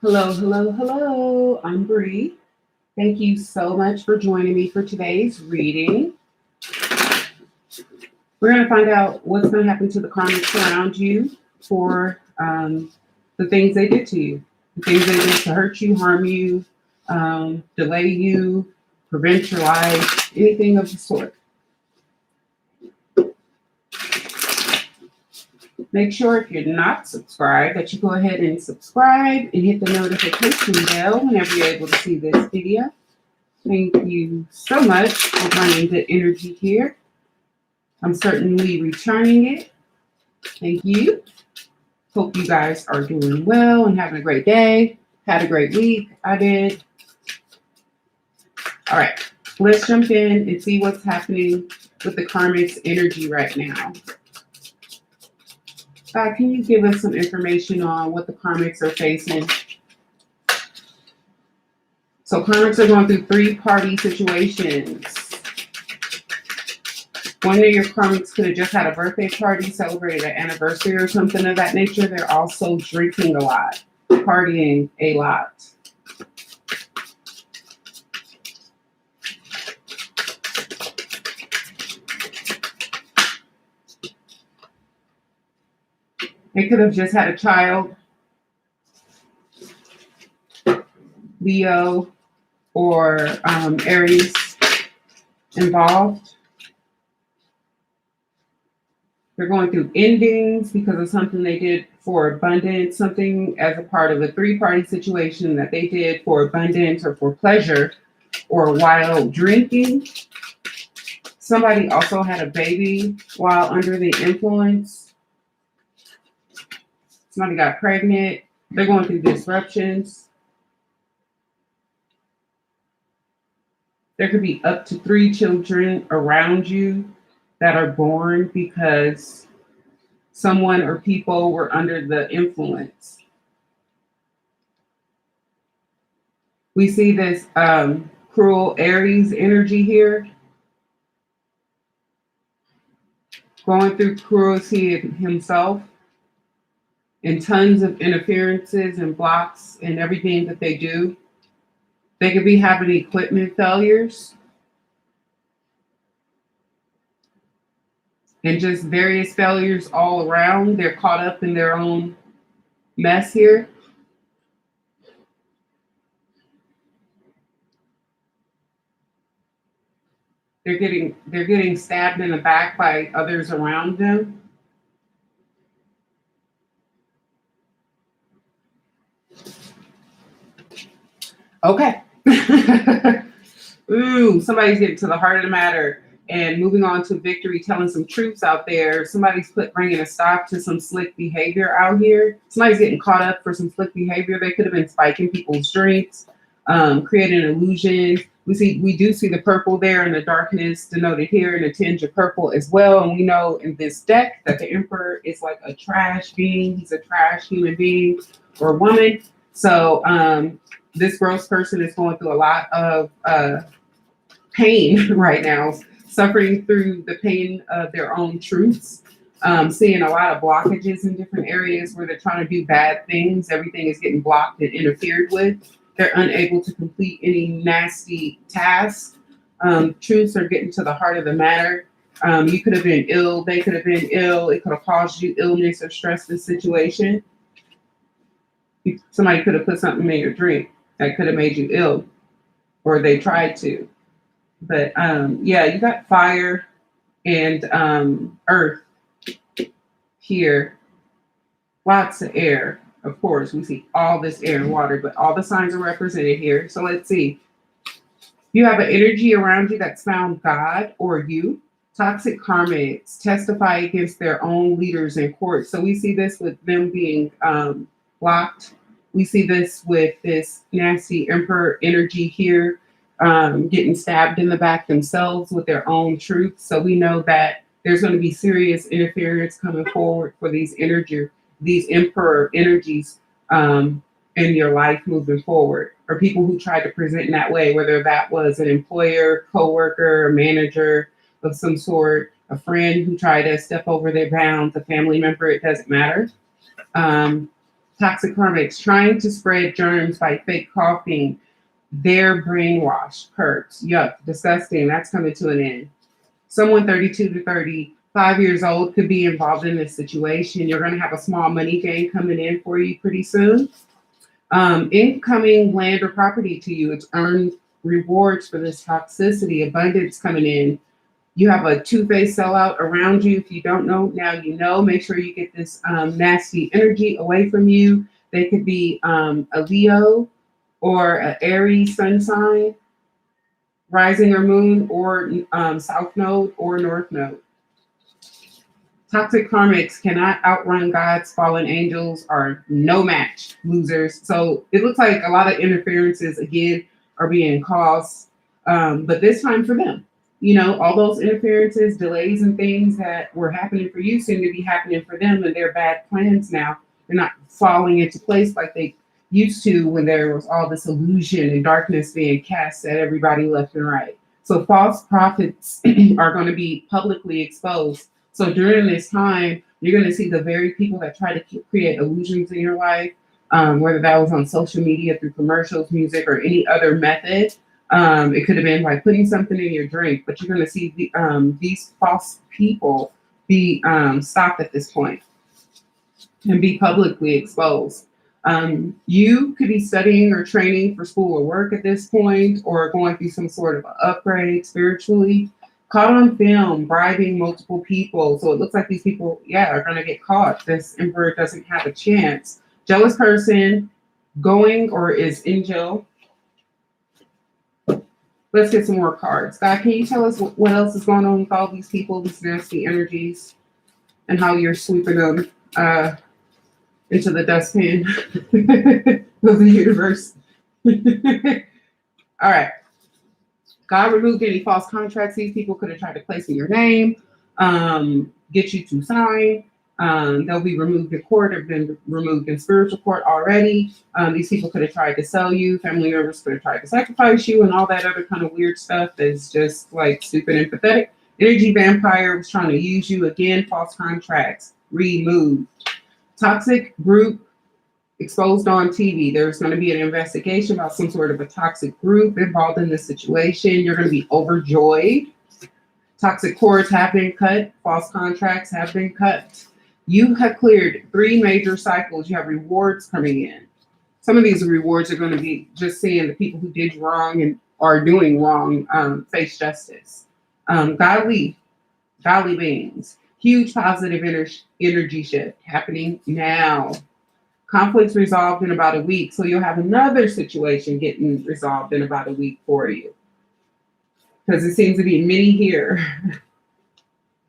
Hello, hello, hello. I'm Bree. Thank you so much for joining me for today's reading. We're going to find out what's going to happen to the karmics around you for the things they did to you, the things they did to hurt you, harm you, delay you, prevent your life, anything of the sort. Make sure if you're not subscribed that you go ahead and subscribe and hit the notification bell whenever you're able to see this video. Thank you so much for bringing good energy here. I'm certainly returning it. Thank you. Hope you guys are doing well and having a great day. Had a great week. I did. All right, let's jump in and see what's happening with the karmics energy right now. God, can you give us some information on what the karmics are facing? So karmics are going through three-party situations. One of your karmics could have just had a birthday party, celebrated an anniversary or something of that nature. They're also drinking a lot, partying a lot. They could have just had a child, Leo or Aries involved. They're going through endings because of something they did for abundance, something as a part of a three-party situation that they did for abundance or for pleasure or while drinking. Somebody also had a baby while under the influence. Somebody got pregnant. They're going through disruptions. There could be up to 3 children around you that are born because someone or people were under the influence. We see this cruel Aries energy here, going through cruelty himself and tons of interferences and blocks and everything that they do. They could be having equipment failures and just various failures all around. They're caught up in their own mess here. They're getting stabbed in the back by others around them. Okay. Ooh, somebody's getting to the heart of the matter and moving on to victory, telling some truths out there. Somebody's bringing a stop to some slick behavior out here. Somebody's getting caught up for some slick behavior. They could have been spiking people's drinks, creating illusions. We do see the purple there and the darkness denoted here and a tinge of purple as well. And we know in this deck that the Emperor is like a trash being. He's a trash human being or woman. So this gross person is going through a lot of pain right now, suffering through the pain of their own truths, seeing a lot of blockages in different areas where they're trying to do bad things. Everything is getting blocked and interfered with. They're unable to complete any nasty tasks. Truths are getting to the heart of the matter. You could have been ill. They could have been ill. It could have caused you illness or stressful situation. Somebody could have put something in your drink that could have made you ill, or they tried to. But yeah, you got fire and earth here. Lots of air. Of course, we see all this air and water, but all the signs are represented here. So let's see. You have an energy around you that's found God or you. Toxic karmics testify against their own leaders in court. So we see this with them being blocked. We see this with this nasty Emperor energy here, getting stabbed in the back themselves with their own truth. So we know that there's going to be serious interference coming forward for these Emperor energies in your life moving forward, or people who tried to present in that way, whether that was an employer, coworker, a manager of some sort, a friend who tried to step over their bounds, a family member, it doesn't matter. Um, Toxic karmics trying to spread germs by fake coughing. They're brainwashed. Hurts. Yuck. Disgusting. That's coming to an end. Someone 32 to 35 years old could be involved in this situation. You're going to have a small money gain coming in for you pretty soon. Incoming land or property to you. It's earned rewards for this toxicity. Abundance coming in. You have a two-faced sellout around you. If you don't know, now you know. Make sure you get this nasty energy away from you. They could be a Leo or an Aries sun sign, rising or moon, or south node or north node. Toxic karmics cannot outrun God's fallen angels, are no match, losers. So it looks like a lot of interferences again are being caused, but this time for them. You know, all those interferences, delays, and things that were happening for you seem to be happening for them, and their bad plans now. They're not falling into place like they used to when there was all this illusion and darkness being cast at everybody left and right. So false prophets are going to be publicly exposed. So during this time, you're going to see the very people that try to create illusions in your life, whether that was on social media, through commercials, music, or any other method. It could have been by putting something in your drink, but you're going to see these false people be stopped at this point and be publicly exposed. You could be studying or training for school or work at this point, or going through some sort of an upgrade spiritually. Caught on film, bribing multiple people. So it looks like these people, are going to get caught. This emperor doesn't have a chance. Jealous person going or is in jail. Let's get some more cards. God, can you tell us what else is going on with all these people, these nasty energies, and how you're sweeping them into the dustpan of the universe? All right. God removed any false contracts these people could have tried to place in your name, get you to sign. They'll be removed in court or been removed in spiritual court already. These people could have tried to sell you. Family members could have tried to sacrifice you, and all that other kind of weird stuff that's just like stupid and pathetic. Energy vampire was trying to use you. Again, false contracts removed. Toxic group exposed on TV. There's going to be an investigation about some sort of a toxic group involved in this situation. You're going to be overjoyed. Toxic cords have been cut. False contracts have been cut. You have cleared 3 major cycles. You have rewards coming in. Some of these rewards are going to be just seeing the people who did wrong and are doing wrong face justice. Godly beings. Huge positive energy shift happening now. Conflicts resolved in about a week. So you'll have another situation getting resolved in about a week for you. Because it seems to be many here.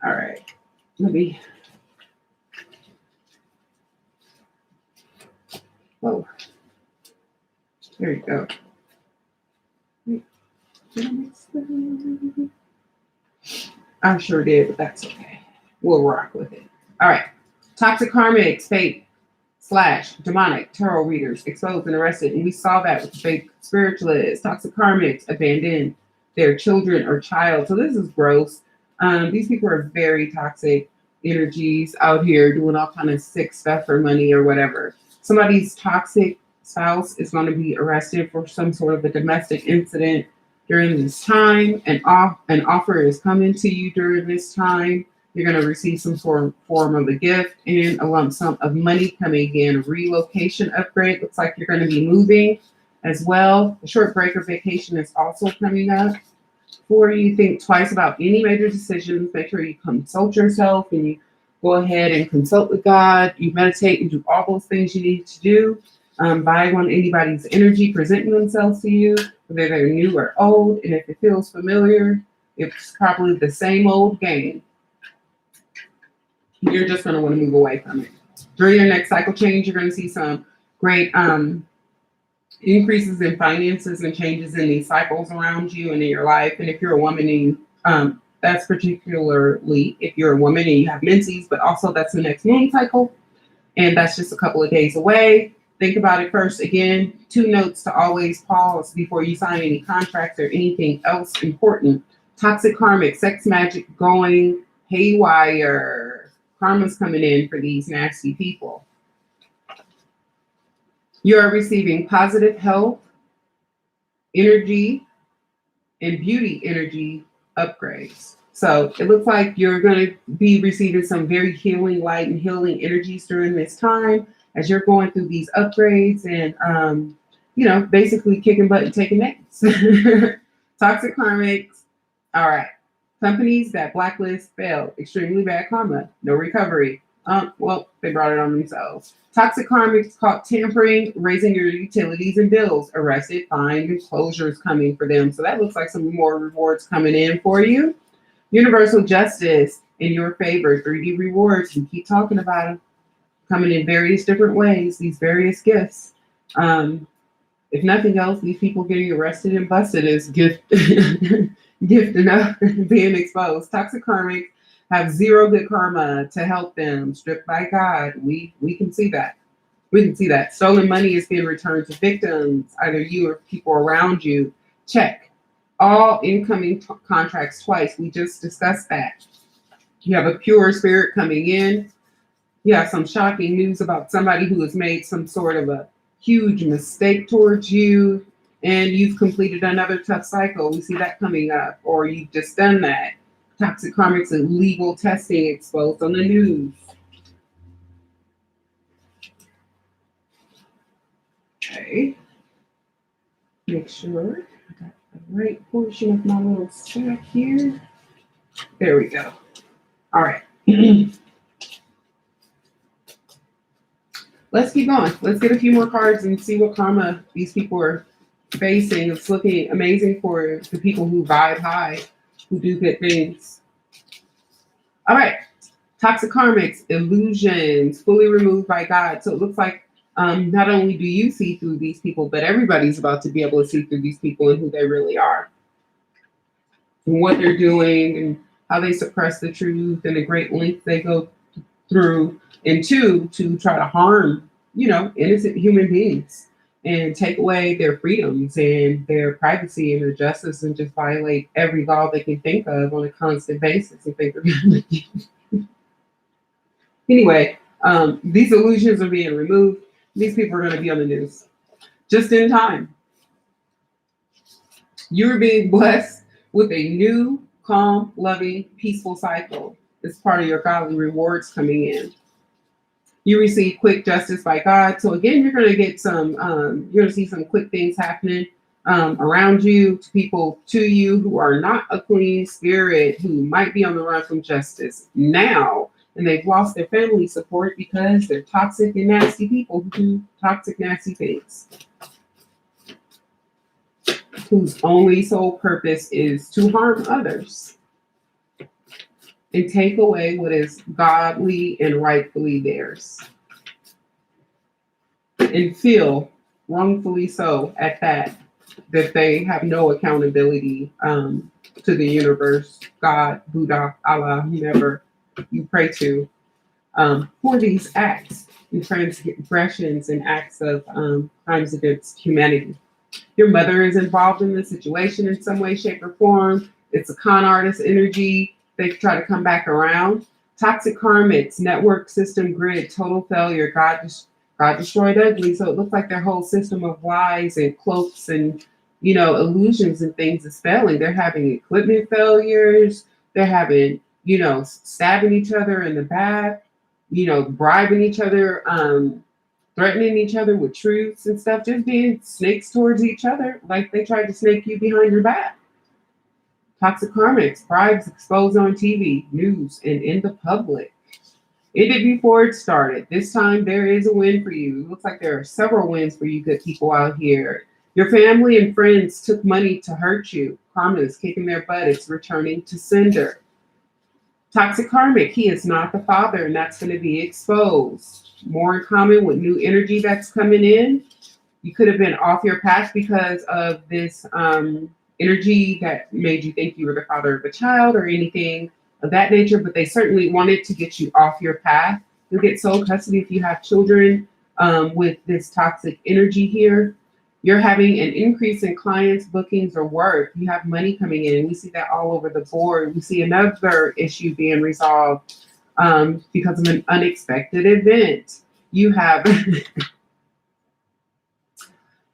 All right. Let me. Oh. There you go. Wait, did I mix that? I sure did, but that's okay. We'll rock with it. All right. Toxic karmics, fake / demonic tarot readers exposed and arrested. And we saw that with fake spiritualists. Toxic karmics abandoned their children or child. So this is gross. These people are very toxic energies out here doing all kind of sick stuff for money or whatever. Somebody's toxic spouse is going to be arrested for some sort of a domestic incident during this time. An offer is coming to you during this time. You're going to receive some sort of form of a gift and a lump sum of money coming in. Relocation upgrade. Looks like you're going to be moving as well. A short break or vacation is also coming up for you. Think twice about any major decisions. Make sure you consult yourself and you go ahead and consult with God. You meditate and do all those things you need to do. Buy on anybody's energy presenting themselves to you, whether they're new or old. And if it feels familiar, it's probably the same old game. You're just going to want to move away from it. During your next cycle change, you're going to see some great increases in finances and changes in these cycles around you and in your life. And if you're a woman, and that's particularly if you're a woman and you have menses, but also that's the next moon cycle. And that's just a couple of days away. Think about it first. Again, 2 notes to always pause before you sign any contracts or anything else important. Toxic karmic, sex magic going haywire. Karma's coming in for these nasty people. You are receiving positive health, energy, and beauty energy upgrades. So it looks like you're going to be receiving some very healing light and healing energies during this time as you're going through these upgrades and, basically kicking butt and taking names. Toxic karmics. All right. Companies that blacklist failed. Extremely bad karma. No recovery. Well, they brought it on themselves. Toxic karmics caught tampering, raising your utilities and bills. Arrested, fined, and closures coming for them. So that looks like some more rewards coming in for you. Universal justice in your favor. 3D rewards. We keep talking about them. Coming in various different ways. These various gifts. If nothing else, these people getting arrested and busted is gift enough being exposed. Toxic karmics have zero good karma to help them. Stripped by God. We can see that. We can see that. Stolen money is being returned to victims, either you or people around you. Check. All incoming contracts twice. We just discussed that. You have a pure spirit coming in. You have some shocking news about somebody who has made some sort of a huge mistake towards you, and you've completed another tough cycle. We see that coming up, or you've just done that. Toxic karmics and legal testing exposed on the news. Okay. Make sure I got the right portion of my little stack here. There we go. All right. Let's keep going. Let's get a few more cards and see what karma these people are facing. It's looking amazing for the people who vibe high, who do good things. All right. Toxic karmics, illusions, fully removed by God. So it looks like not only do you see through these people, but everybody's about to be able to see through these people and who they really are. And what they're doing and how they suppress the truth and the great lengths they go through. And two, to try to harm, innocent human beings and take away their freedoms and their privacy and their justice and just violate every law they can think of on a constant basis and think Anyway, these illusions are being removed. These people are going to be on the news just in time. You're being blessed with a new, calm, loving, peaceful cycle. It's part of your godly rewards coming in. You receive quick justice by God. So again, you're going to get some, you're going to see some quick things happening around you, to people to you who are not a clean spirit, who might be on the run from justice now. And they've lost their family support because they're toxic and nasty people who do toxic, nasty things. Whose only sole purpose is to harm others and take away what is godly and rightfully theirs. And feel, wrongfully so at that they have no accountability to the universe, God, Buddha, Allah, whomever you pray to, for these acts and transgressions and acts of crimes against humanity. Your mother is involved in the situation in some way, shape, or form. It's a con artist energy. They try to come back around. Toxic karmics, network system grid, total failure. God destroyed ugly. So it looks like their whole system of lies and cloaks and illusions and things is failing. They're having equipment failures. They're having stabbing each other in the back. Bribing each other. Threatening each other with truths and stuff. Just being snakes towards each other, like they tried to snake you behind your back. Toxic karmics, bribes exposed on TV, news, and in the public. Ended before it started. This time there is a win for you. It looks like there are several wins for you good people out here. Your family and friends took money to hurt you. Karma is kicking their butt. It's returning to sender. Toxic karmic, he is not the father, and that's going to be exposed. More in common with new energy that's coming in. You could have been off your path because of this energy that made you think you were the father of a child or anything of that nature, but they certainly wanted to get you off your path. You'll get sole custody if you have children. with this toxic energy here. You're having an increase in clients, bookings, or work. You have money coming in. We see that all over the board. We see another issue being resolved because of an unexpected event. You have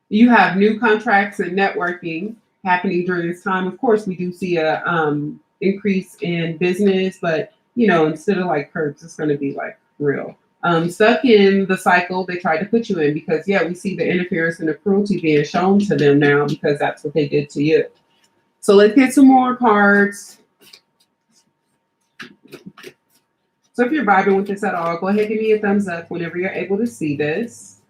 you have new contracts and networking happening during this time. Of course, we do see a increase in business, but instead of like perks, it's going to be like real. Stuck in the cycle they tried to put you in, because we see the interference and the cruelty being shown to them now because that's what they did to you. So let's get some more cards. So if you're vibing with this at all, go ahead and give me a thumbs up whenever you're able to see this.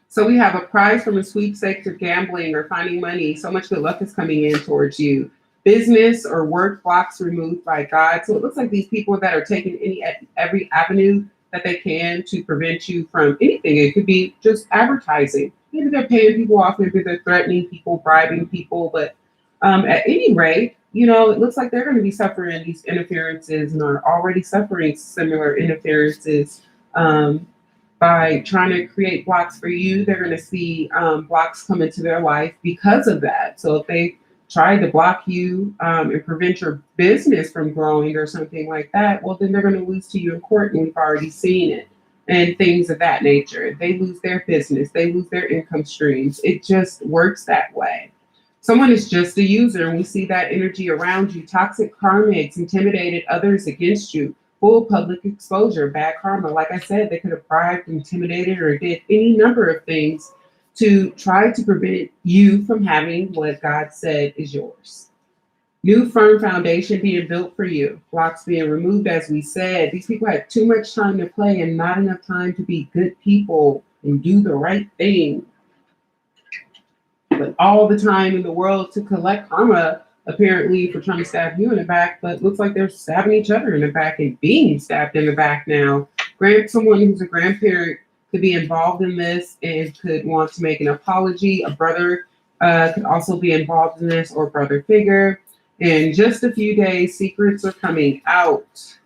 So we have a prize from a sweepstakes or gambling or finding money. So much good luck is coming in towards you. Business or work blocks removed by God. So it looks like these people that are taking every avenue that they can to prevent you from anything. It could be just advertising. Maybe they're paying people off. Maybe they're threatening people, bribing people. But at any rate, it looks like they're going to be suffering these interferences and are already suffering similar interferences by trying to create blocks for you. They're going to see blocks come into their life because of that. So if they try to block you and prevent your business from growing or something like that, well, then they're going to lose to you in court, and we've already seen it, and things of that nature. If they lose their business, they lose their income streams. It just works that way. Someone is just a user, and we see that energy around you. Toxic karmics intimidated others against you. Full public exposure, bad karma. Like I said, they could have bribed, intimidated, or did any number of things to try to prevent you from having what God said is yours. New firm foundation being built for you. Blocks being removed, as we said. These people had too much time to play and not enough time to be good people and do the right thing. But all the time in the world to collect karma, apparently, for trying to stab you in the back, but looks like they're stabbing each other in the back and being stabbed in the back now. Someone who's a grandparent could be involved in this and could want to make an apology. A brother could also be involved in this, or brother figure. In just a few days, secrets are coming out.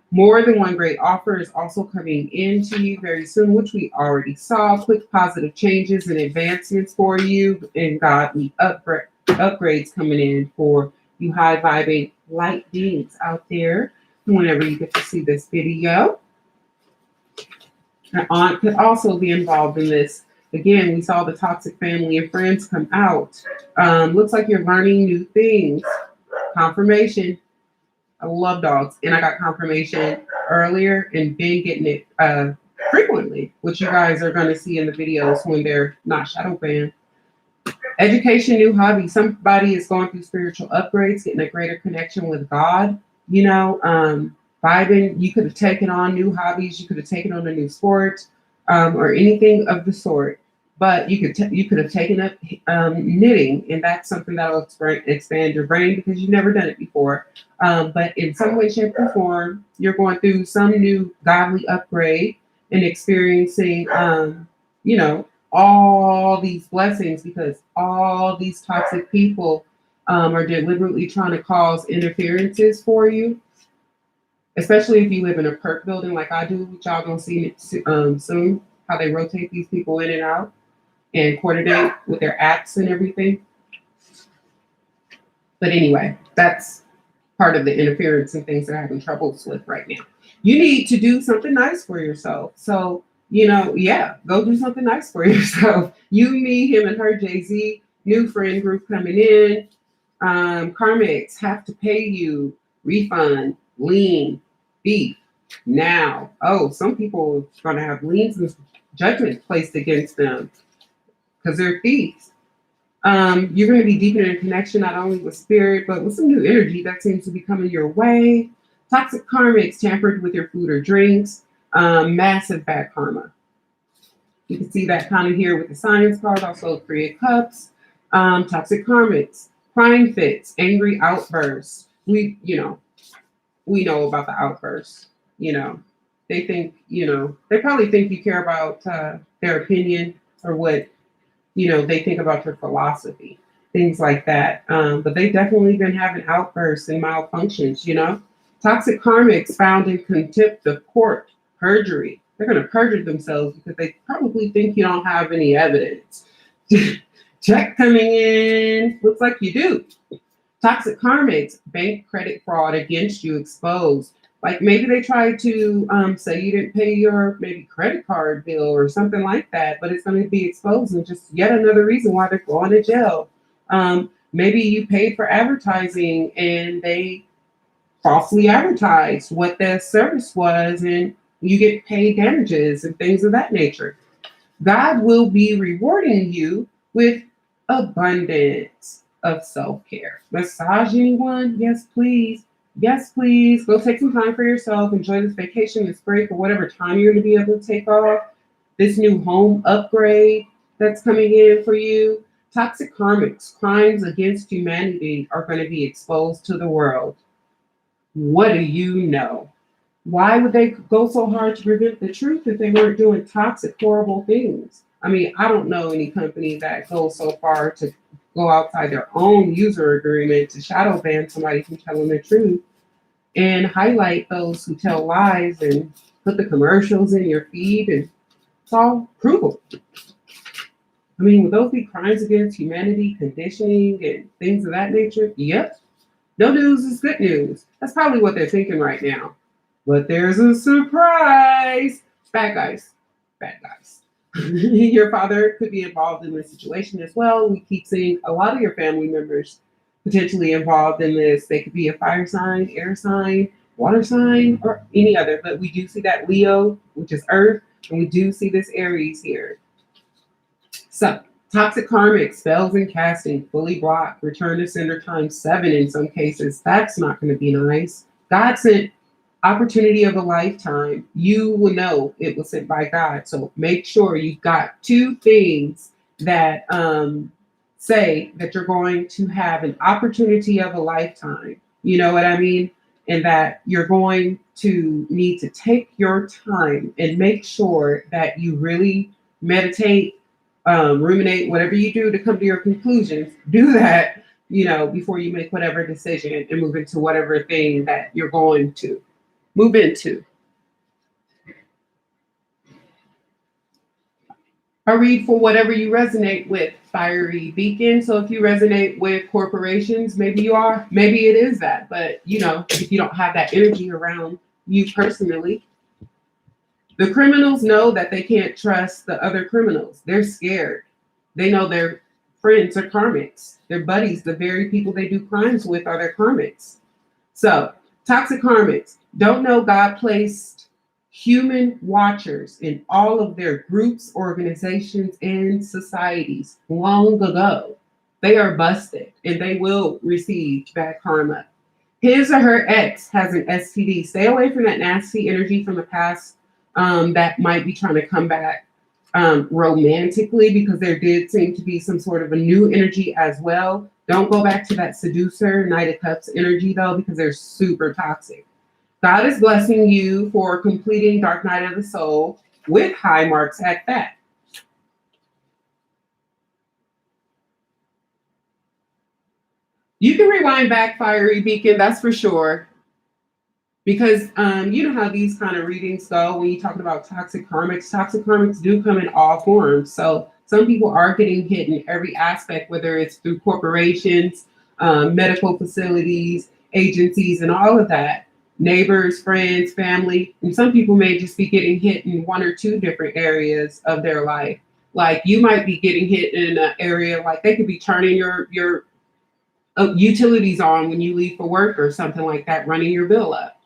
More than one great offer is also coming into you very soon, which we already saw. Quick positive changes and advancements for you, and godly upgrades coming in for you high vibing light beings out there whenever you get to see this video. An aunt could also be involved in this. Again, we saw the toxic family and friends come out. Looks like you're learning new things. Confirmation. I love dogs, and I got confirmation earlier and been getting it frequently, which you guys are going to see in the videos when they're not shadow banned. Education, new hobby. Somebody is going through spiritual upgrades, getting a greater connection with God. Vibing. You could have taken on new hobbies. You could have taken on a new sport or anything of the sort. But you could have taken up knitting, and that's something that will expand your brain because you've never done it before. But in some way, shape, or form, you're going through some new godly upgrade and experiencing, all these blessings, because all these toxic people are deliberately trying to cause interferences for you. Especially if you live in a perk building like I do, which y'all gonna see soon, how they rotate these people in and out and coordinate with their apps and everything. But anyway, that's part of the interference and things they're having troubles with right now. You need to do something nice for yourself. So, go do something nice for yourself. You, me, him, and her, Jay-Z, new friend group coming in. Karmics have to pay you refund, lien, beef now. Oh, some people are going to have liens and judgments placed against them because they're thieves. You're going to be deepening a connection not only with spirit, but with some new energy that seems to be coming your way. Toxic karmics tampered with your food or drinks. Massive bad karma. You can see that kind of here with the science card, also 3 of Cups. Toxic karmics, crying fits, angry outbursts. We know about the outbursts. They think, they probably think you care about their opinion or what, they think about your philosophy, things like that. But they definitely been having outbursts and malfunctions, Toxic karmics found in contempt of court, perjury. They're going to perjure themselves because they probably think you don't have any evidence. Check coming in. Looks like you do. Toxic karmics, bank credit fraud against you exposed. Like maybe they tried to say you didn't pay your maybe credit card bill or something like that, but it's going to be exposed and just yet another reason why they're going to jail. Maybe you paid for advertising and they falsely advertised what the service was and you get paid damages and things of that nature. God will be rewarding you with abundance of self-care. Massage anyone? Yes, please. Yes, please. Go take some time for yourself. Enjoy this vacation, this break, or whatever time you're going to be able to take off. This new home upgrade that's coming in for you. Toxic karmics, crimes against humanity are going to be exposed to the world. What do you know? Why would they go so hard to prevent the truth if they weren't doing toxic, horrible things? I mean, I don't know any company that goes so far to go outside their own user agreement to shadow ban somebody from telling the truth and highlight those who tell lies and put the commercials in your feed, and it's all provable. I mean, would those be crimes against humanity, conditioning, and things of that nature? Yep. No news is good news. That's probably what they're thinking right now. But there's a surprise. Bad guys. Bad guys. Your father could be involved in this situation as well. We keep seeing a lot of your family members potentially involved in this. They could be a fire sign, air sign, water sign, or any other. But we do see that Leo, which is Earth, and we do see this Aries here. So, toxic karmic, spells and casting, fully blocked, return to sender times 7 in some cases. That's not going to be nice. God sent opportunity of a lifetime. You will know it was sent by God. So make sure you've got 2 things that say that you're going to have an opportunity of a lifetime. You know what I mean? And that you're going to need to take your time and make sure that you really meditate, ruminate, whatever you do to come to your conclusions, do that, before you make whatever decision and move into whatever thing that you're going to move into. I read for whatever you resonate with, fiery beacon. So if you resonate with corporations, maybe you are, maybe it is that. But, if you don't have that energy around you personally, the criminals know that they can't trust the other criminals. They're scared. They know their friends are karmics. Their buddies, the very people they do crimes with, are their karmics. So, toxic karmics don't know God placed human watchers in all of their groups, organizations, and societies long ago. They are busted and they will receive bad karma. His or her ex has an STD. Stay away from that nasty energy from the past that might be trying to come back romantically, because there did seem to be some sort of a new energy as well. Don't go back to that seducer, Knight of Cups energy, though, because they're super toxic. God is blessing you for completing Dark Night of the Soul with high marks at that. You can rewind back, fiery beacon, that's for sure. Because you know how these kind of readings go when you're talking about toxic karmics. Toxic karmics do come in all forms. So some people are getting hit in every aspect, whether it's through corporations, medical facilities, agencies, and all of that. Neighbors, friends, family. And some people may just be getting hit in 1 or 2 different areas of their life. Like you might be getting hit in an area, like they could be turning your utilities on when you leave for work or something like that, running your bill up.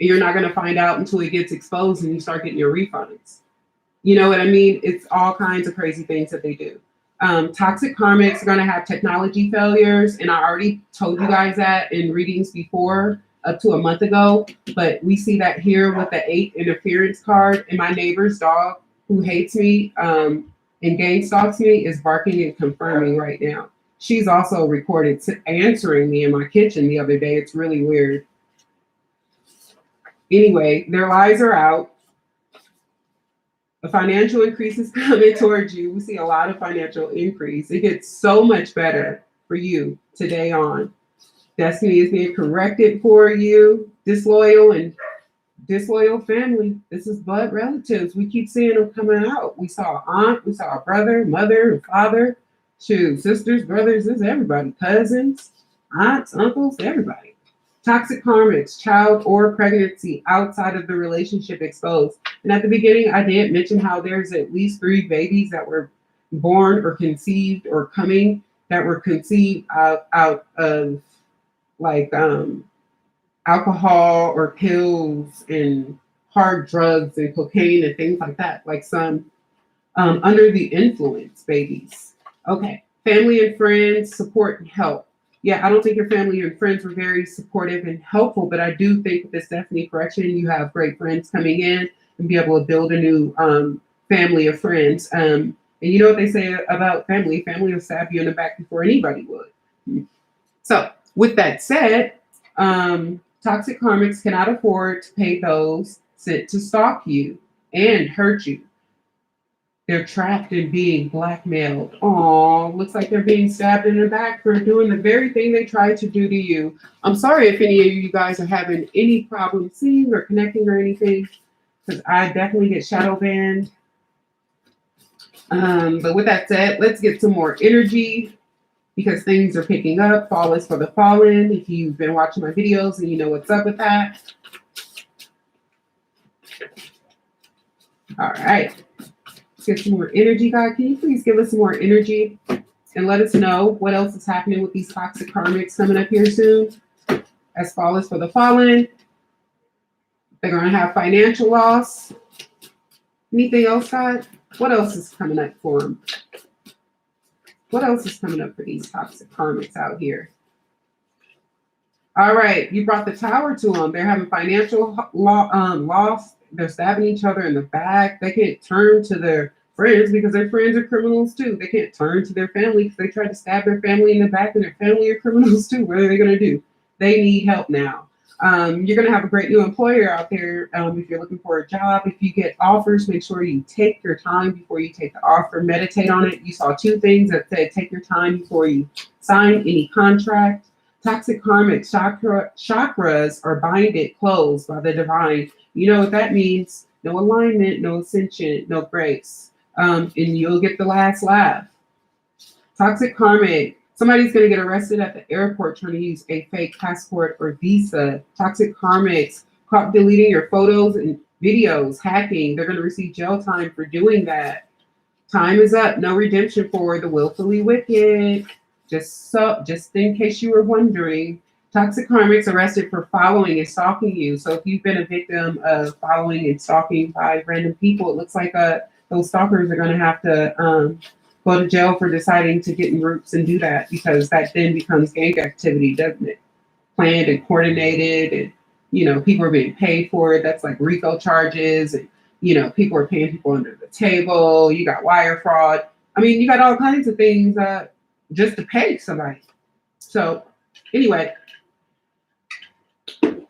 And you're not going to find out until it gets exposed and you start getting your refunds. You know what I mean? It's all kinds of crazy things that they do. Toxic karmics are going to have technology failures. And I already told you guys that in readings before, up to a month ago. But we see that here with the 8 interference card. And my neighbor's dog, who hates me and gang stalks me, is barking and confirming right now. She's also recorded answering me in my kitchen the other day. It's really weird. Anyway, their lies are out. A financial increase is coming towards you. We see a lot of financial increase. It gets so much better for you today on. Destiny is being corrected for you. disloyal family. This is blood relatives. We keep seeing them coming out. We saw an aunt, we saw a brother, mother, and father, shoot, sisters, brothers, this is everybody, cousins, aunts, uncles, everybody. Toxic karmics, child or pregnancy outside of the relationship exposed. And at the beginning, I did mention how there's at least 3 babies that were born or conceived or coming that were conceived out of like alcohol or pills and hard drugs and cocaine and things like that, like some under the influence babies. Okay, family and friends, support and help. Yeah, I don't think your family and friends were very supportive and helpful, but I do think with this Stephanie correction, you have great friends coming in and be able to build a new family of friends. And you know what they say about family? Family will stab you in the back before anybody would. So with that said, toxic karmics cannot afford to pay those sent to stalk you and hurt you. They're trapped in being blackmailed. Oh, looks like they're being stabbed in the back for doing the very thing they tried to do to you. I'm sorry if any of you guys are having any problems seeing or connecting or anything, because I definitely get shadow banned. But with that said, let's get some more energy because things are picking up. Fall is for the fallen. If you've been watching my videos and you know what's up with that. All right. Get some more energy, God. Can you please give us some more energy and let us know what else is happening with these toxic karmics coming up here soon? As fall is for the fallen. They're going to have financial loss. Anything else, God? What else is coming up for them? What else is coming up for these toxic karmics out here? All right. You brought the tower to them. They're having financial loss. They're stabbing each other in the back. They can't turn to their friends because their friends are criminals too. They can't turn to their family because they tried to stab their family in the back and their family are criminals too. What are they going to do? They need help now. You're going to have a great new employer out there if you're looking for a job. If you get offers, make sure you take your time before you take the offer. Meditate on it. You saw 2 things that said take your time before you sign any contract. Toxic karmic chakras are binded, closed by the divine. You know what that means? No alignment, no ascension, no grace. And you'll get the last laugh. Toxic karmic. Somebody's going to get arrested at the airport trying to use a fake passport or visa. Toxic karmics caught deleting your photos and videos, hacking. They're going to receive jail time for doing that. Time is up. No redemption for the willfully wicked. Just in case you were wondering, toxic karmics arrested for following and stalking you. So if you've been a victim of following and stalking by random people, it looks like those stalkers are going to have to go to jail for deciding to get in groups and do that, because that then becomes gang activity, doesn't it? Planned and coordinated, and people are being paid for it. That's like RICO charges, and people are paying people under the table. You got wire fraud. I mean, you got all kinds of things just to pay somebody. So anyway,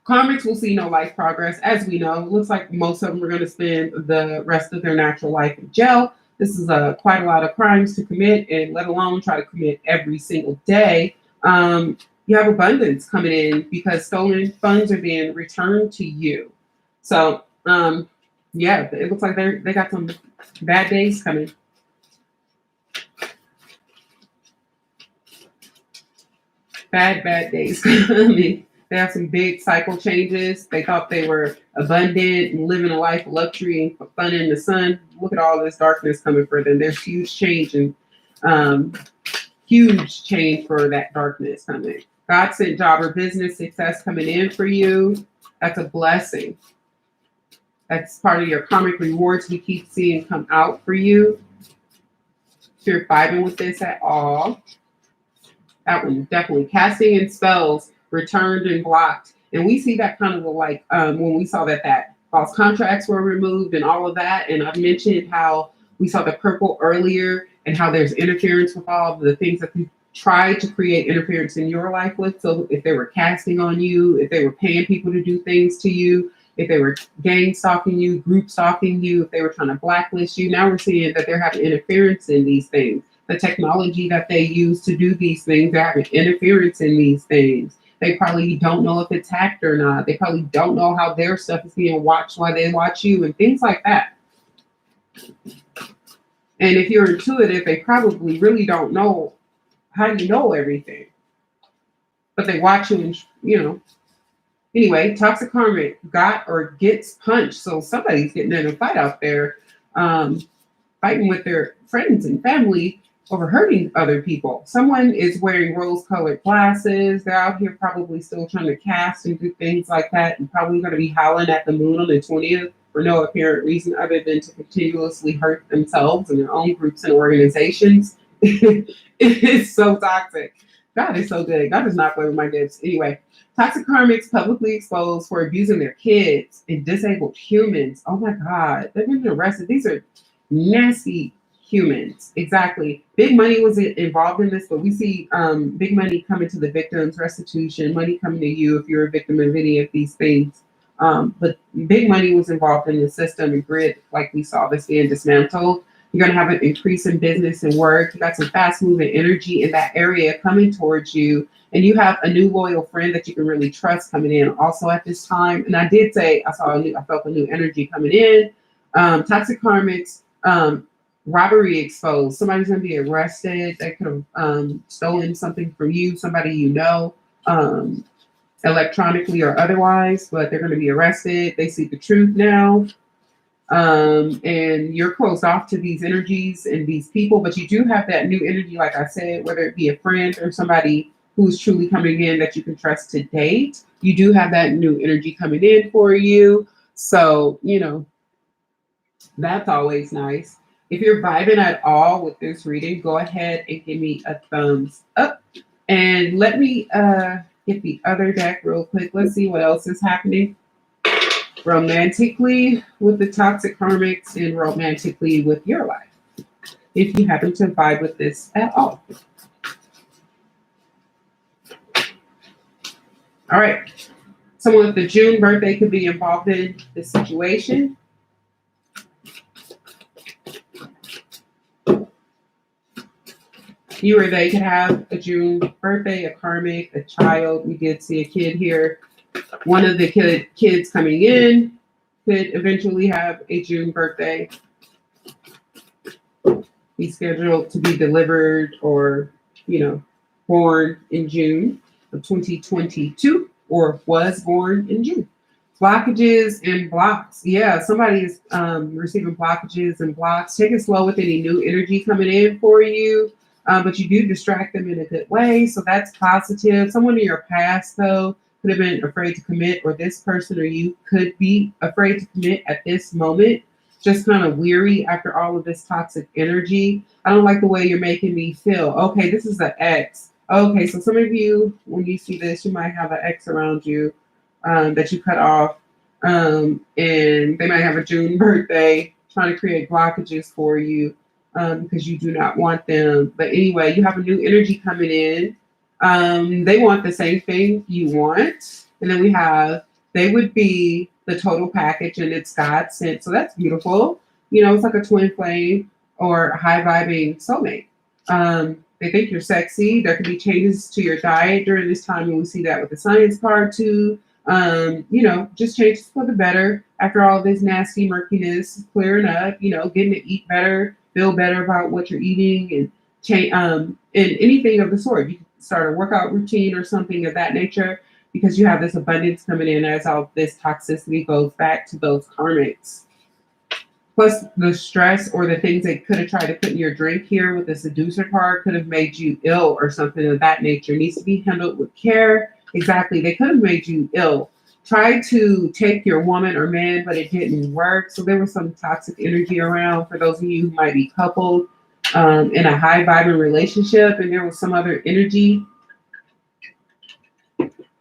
karmics will see no life progress, as we know. It looks like most of them are going to spend the rest of their natural life in jail. This is quite a lot of crimes to commit, and let alone try to commit every single day. You have abundance coming in because stolen funds are being returned to you. So yeah, it looks like they got some bad days coming. Bad days coming. They have some big cycle changes. They thought they were abundant and living a life of luxury and fun in the sun. Look at all this darkness coming for them. There's huge change for that darkness coming. God sent job or business success coming in for you. That's a blessing. That's part of your karmic rewards we keep seeing come out for you. If you're vibing with this at all, that one definitely. Casting and spells returned and blocked. And we see that kind of like when we saw that false contracts were removed and all of that. And I've mentioned how we saw the purple earlier and how there's interference with all of the things that you tried to create interference in your life with. So if they were casting on you, if they were paying people to do things to you, if they were gang stalking you, group stalking you, if they were trying to blacklist you, now we're seeing that they're having interference in these things. The technology that they use to do these things, they're having interference in these things. They probably don't know if it's hacked or not. They probably don't know how their stuff is being watched while they watch you and things like that. And if you're intuitive, they probably really don't know how you know everything. But they watch you and, Anyway, toxic karmic got or gets punched. So somebody's getting in a fight out there, fighting with their friends and family over hurting other people. Someone is wearing rose-colored glasses. They're out here probably still trying to cast and do things like that, and probably going to be howling at the moon on the 20th for no apparent reason other than to continuously hurt themselves and their own groups and organizations. It is so toxic. God is so good. God does not play with my gifts. Anyway, toxic karmics publicly exposed for abusing their kids and disabled humans. Oh my God, they've been arrested. These are nasty humans. Exactly. Big money was involved in this, but we see big money coming to the victims, restitution, money coming to you if you're a victim of any of these things. But big money was involved in the system and grid, like we saw this being dismantled. You're going to have an increase in business and work. You got some fast moving energy in that area coming towards you. And you have a new loyal friend that you can really trust coming in also at this time. And I did say I felt a new energy coming in. Toxic karmics, robbery exposed. Somebody's going to be arrested. They could have stolen something from you, somebody you know, electronically or otherwise, but they're going to be arrested. They see the truth now. And you're closed off to these energies and these people, but you do have that new energy, like I said, whether it be a friend or somebody who's truly coming in that you can trust to date. You do have that new energy coming in for you. So, that's always nice. If you're vibing at all with this reading, go ahead and give me a thumbs up. And let me get the other deck real quick. Let's see what else is happening romantically with the toxic karmics and romantically with your life, if you happen to vibe with this at all. All right. Someone with the June birthday could be involved in this situation. You or they could have a June birthday, a karmic, a child. We did see a kid here. One of the kids coming in could eventually have a June birthday. He's scheduled to be delivered or, born in June of 2022 or was born in June. Blockages and blocks. Yeah, somebody is receiving blockages and blocks. Take it slow with any new energy coming in for you. But you do distract them in a good way. So that's positive. Someone in your past, though, could have been afraid to commit, or this person or you could be afraid to commit at this moment. Just kind of weary after all of this toxic energy. I don't like the way you're making me feel. Okay, this is an ex. Okay, so some of you, when you see this, you might have an ex around you that you cut off. And they might have a June birthday trying to create blockages for you because you do not want them. But anyway, you have a new energy coming in. They want the same thing you want. And then they would be the total package and it's God sent. So that's beautiful. It's like a twin flame or a high vibing soulmate. They think you're sexy. There could be changes to your diet during this time. And we see that with the science card too. Just changes for the better after all this nasty murkiness, clearing up, getting to eat better, feel better about what you're eating and change, and anything of the sort. You can start a workout routine or something of that nature because you have this abundance coming in as all this toxicity goes back to those karmics. Plus the stress or the things they could have tried to put in your drink here with the seducer card could have made you ill or something of that nature. It needs to be handled with care. Exactly. They could have made you ill. Tried to take your woman or man, but it didn't work. So there was some toxic energy around for those of you who might be coupled in a high vibrant relationship. And there was some other energy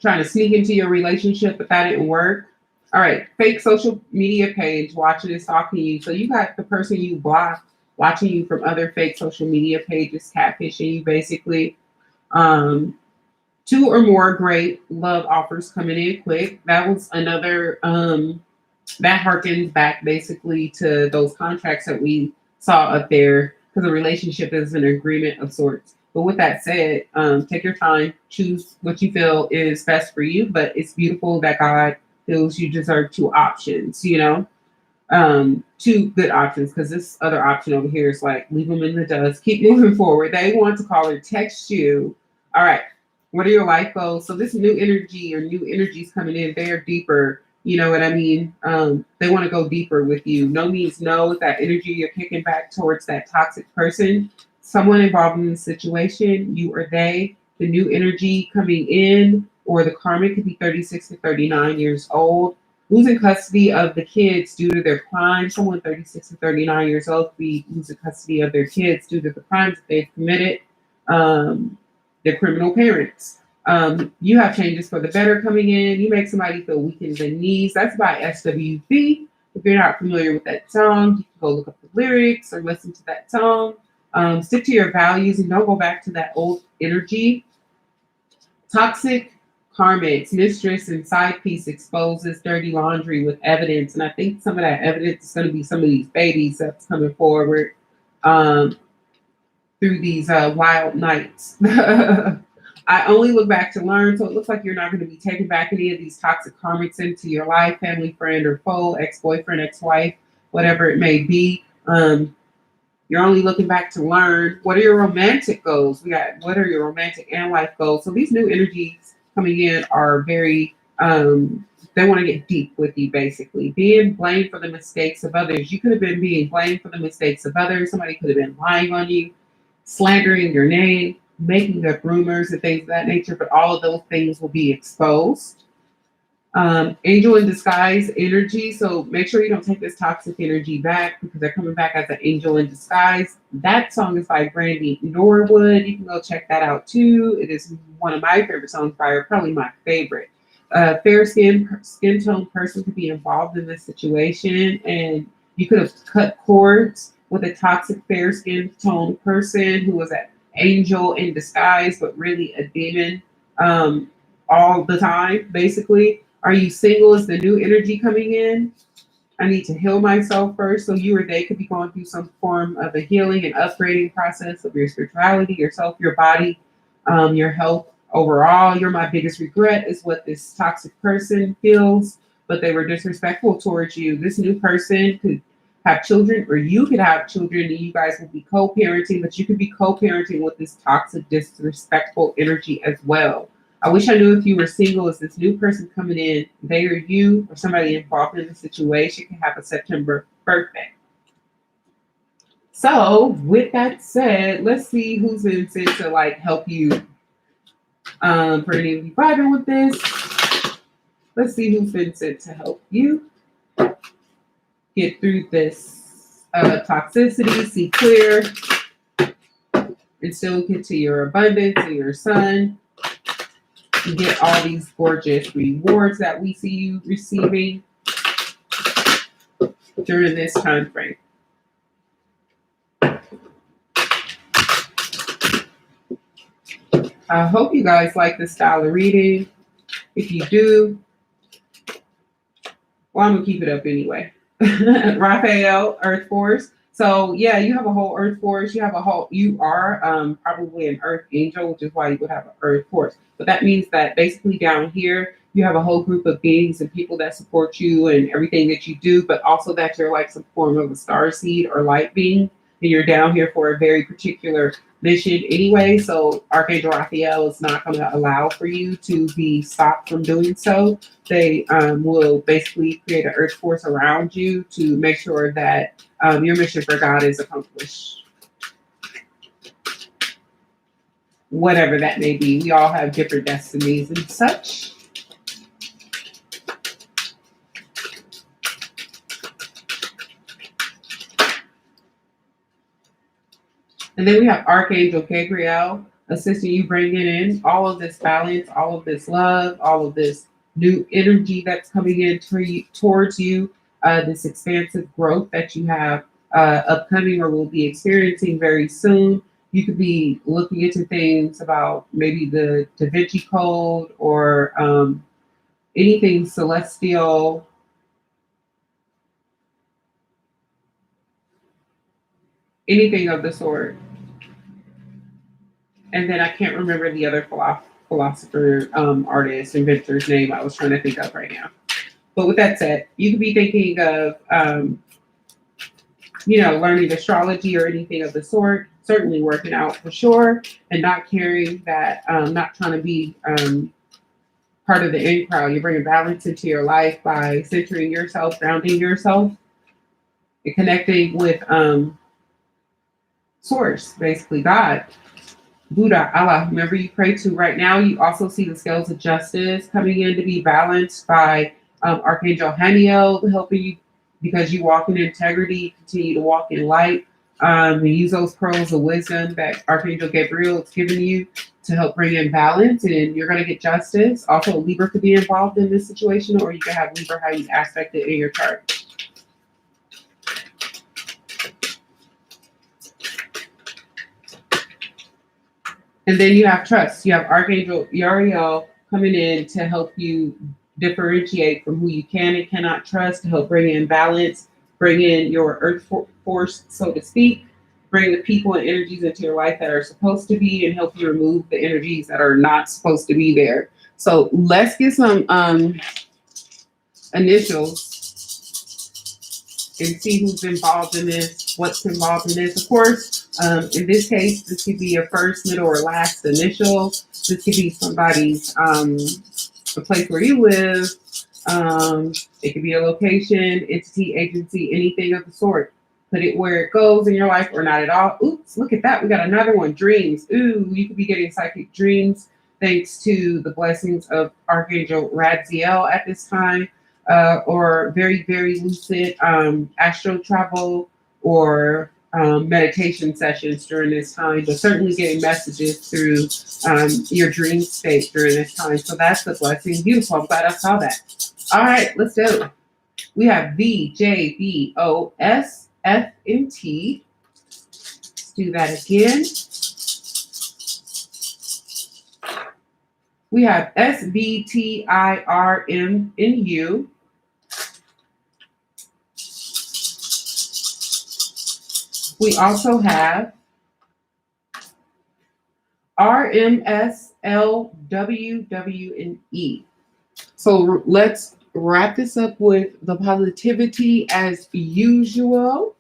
trying to sneak into your relationship, but that didn't work. All right. Fake social media page watching and stalking you. So you got the person you blocked watching you from other fake social media pages, catfishing you basically. 2 or more great love offers coming in quick. That was another, that harkens back basically to those contracts that we saw up there because a relationship is an agreement of sorts. But with that said, take your time, choose what you feel is best for you. But it's beautiful that God feels you deserve two options, you know, two good options, because this other option over here is like leave them in the dust, keep moving forward. They want to call or text you. All right, what are your life goals? So this new energy or new energies coming in, they are deeper. You know what I mean? They want to go deeper with you. No means no. That energy you're kicking back towards that toxic person, someone involved in the situation, you or they. The new energy coming in, or the karmic could be 36 to 39 years old, losing custody of the kids due to their crime. Someone 36 to 39 years old could be losing custody of their kids due to the crimes that they've committed. Their criminal parents. You have changes for the better coming in. You make somebody feel weak in the knees. That's by SWV. If you're not familiar with that song, you can go look up the lyrics or listen to that song. Stick to your values and don't go back to that old energy. Toxic karmics, mistress and side piece exposes dirty laundry with evidence. And I think some of that evidence is going to be some of these babies that's coming forward through these wild nights. I only look back to learn. So it looks like you're not going to be taking back any of these toxic karmics into your life, family, friend, or foe, ex-boyfriend, ex-wife, whatever it may be. You're only looking back to learn. What are your romantic goals? We got what are your romantic and life goals? So these new energies coming in are very, they want to get deep with you, basically. Being blamed for the mistakes of others. You could have been being blamed for the mistakes of others. Somebody could have been lying on you, slandering your name, making up rumors and things of that nature, but all of those things will be exposed. Angel in disguise energy. So make sure you don't take this toxic energy back, because they're coming back as an angel in disguise. That song is by Brandy Norwood. You can go check that out too. It is one of my favorite songs by her, probably my favorite. Fair skin tone person could be involved in this situation, and you could have cut cords with a toxic fair skin tone person who was an angel in disguise, but really a demon all the time, basically. Are you single? Is the new energy coming in? I need to heal myself first. So you or they could be going through some form of a healing and upgrading process of your spirituality, yourself, your body, your health overall. You're my biggest regret is what this toxic person feels, but they were disrespectful towards you. This new person could have children, or you could have children, and you guys will be co-parenting, but you could be co-parenting with this toxic, disrespectful energy as well. I wish I knew if you were single. Is this new person coming in, they or you or somebody involved in the situation can have a September birthday. So with that said, let's see who's been sent to like help you. For any of you vibing with this, let's see who's been sent to help you get through this toxicity, see clear, and still get to your abundance and your sun. You get all these gorgeous rewards that we see you receiving during this time frame. I hope you guys like this style of reading. If you do, well, I'm gonna keep it up anyway. Raphael, Earth Force. So yeah, you have a whole Earth Force. You are probably an Earth Angel, which is why you would have an Earth Force. But that means that basically down here, you have a whole group of beings and people that support you and everything that you do, but also that you're like some form of a star seed or light being, and you're down here for a very particular mission anyway. So Archangel Raphael is not going to allow for you to be stopped from doing so. They will basically create an earth force around you to make sure that your mission for God is accomplished. Whatever that may be. We all have different destinies and such. And then we have Archangel Gabriel assisting you bringing in all of this balance, all of this love, all of this new energy that's coming in towards you, this expansive growth that you have upcoming or will be experiencing very soon. You could be looking into things about maybe the Da Vinci Code or anything celestial, anything of the sort. And then I can't remember the other philosopher, artist, inventor's name I was trying to think of right now. But with that said, you could be thinking of, learning astrology or anything of the sort. Certainly working out for sure, and not carrying that, not trying to be part of the in crowd. You're bringing balance into your life by centering yourself, grounding yourself, and connecting with source, basically God, Buddha, Allah, whomever you pray to right now. You also see the scales of justice coming in to be balanced by Archangel Haniel, helping you because you walk in integrity, continue to walk in light, and use those pearls of wisdom that Archangel Gabriel has given you to help bring in balance, and you're going to get justice. Also, Libra could be involved in this situation, or you could have Libra highly aspected in your chart. And then you have trust. You have Archangel Uriel coming in to help you differentiate from who you can and cannot trust, to help bring in balance, bring in your earth force, so to speak, bring the people and energies into your life that are supposed to be, and help you remove the energies that are not supposed to be there. So let's get some initials and see who's involved in this, what's involved in this. Of course, in this case, this could be your first, middle, or last initial. This could be somebody's, a place where you live. It could be a location, entity, agency, anything of the sort. Put it where it goes in your life or not at all. Oops, look at that. We got another one, dreams. Ooh, you could be getting psychic dreams thanks to the blessings of Archangel Radziel at this time. Or very, very lucid astral travel or meditation sessions during this time, but certainly getting messages through your dream state during this time. So that's the blessing. Beautiful. I'm glad I saw that. All right, let's go. We have V, J, B, O, S, F, and T. Let's do that again. We have S, B, T, I, R, M, and U. We also have R, M, S, L, W, W, and E. So let's wrap this up with the positivity as usual.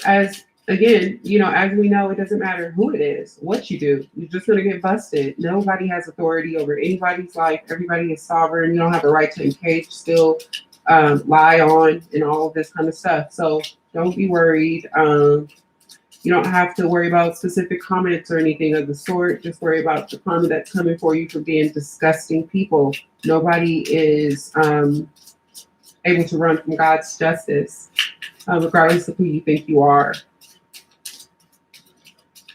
As again, as we know, it doesn't matter who it is, what you do, you're just going to get busted. Nobody has authority over anybody's life. Everybody is sovereign. You don't have a right to engage, still lie on, and all of this kind of stuff. So don't be worried. You don't have to worry about specific comments or anything of the sort. Just worry about the karma that's coming for you for being disgusting people. Nobody is able to run from God's justice, regardless of who you think you are.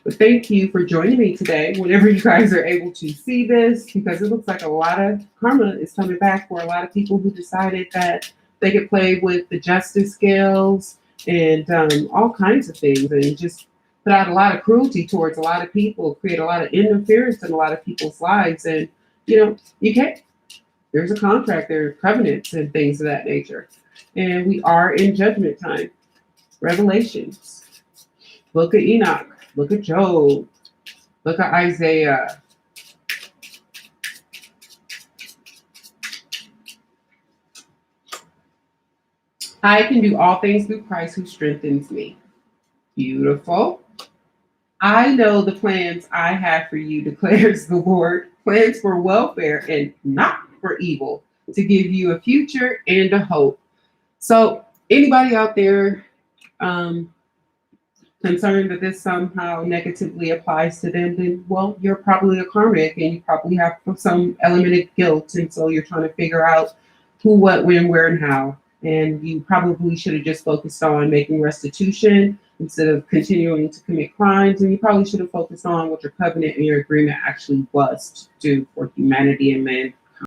But thank you for joining me today whenever you guys are able to see this, because it looks like a lot of karma is coming back for a lot of people who decided that they could play with the justice scales and all kinds of things, and just put out a lot of cruelty towards a lot of people, create a lot of interference in a lot of people's lives. And, you can't. There's a contract, there are covenants and things of that nature. And we are in judgment time. Revelations. Book of Enoch. Look at Job. Look at Isaiah. I can do all things through Christ who strengthens me. Beautiful. I know the plans I have for you, declares the Lord. Plans for welfare and not for evil, to give you a future and a hope. So anybody out there concerned that this somehow negatively applies to them, then, well, you're probably a karmic and you probably have some element of guilt. And so you're trying to figure out who, what, when, where, and how. And you probably should have just focused on making restitution instead of continuing to commit crimes. And you probably should have focused on what your covenant and your agreement actually was to do for humanity and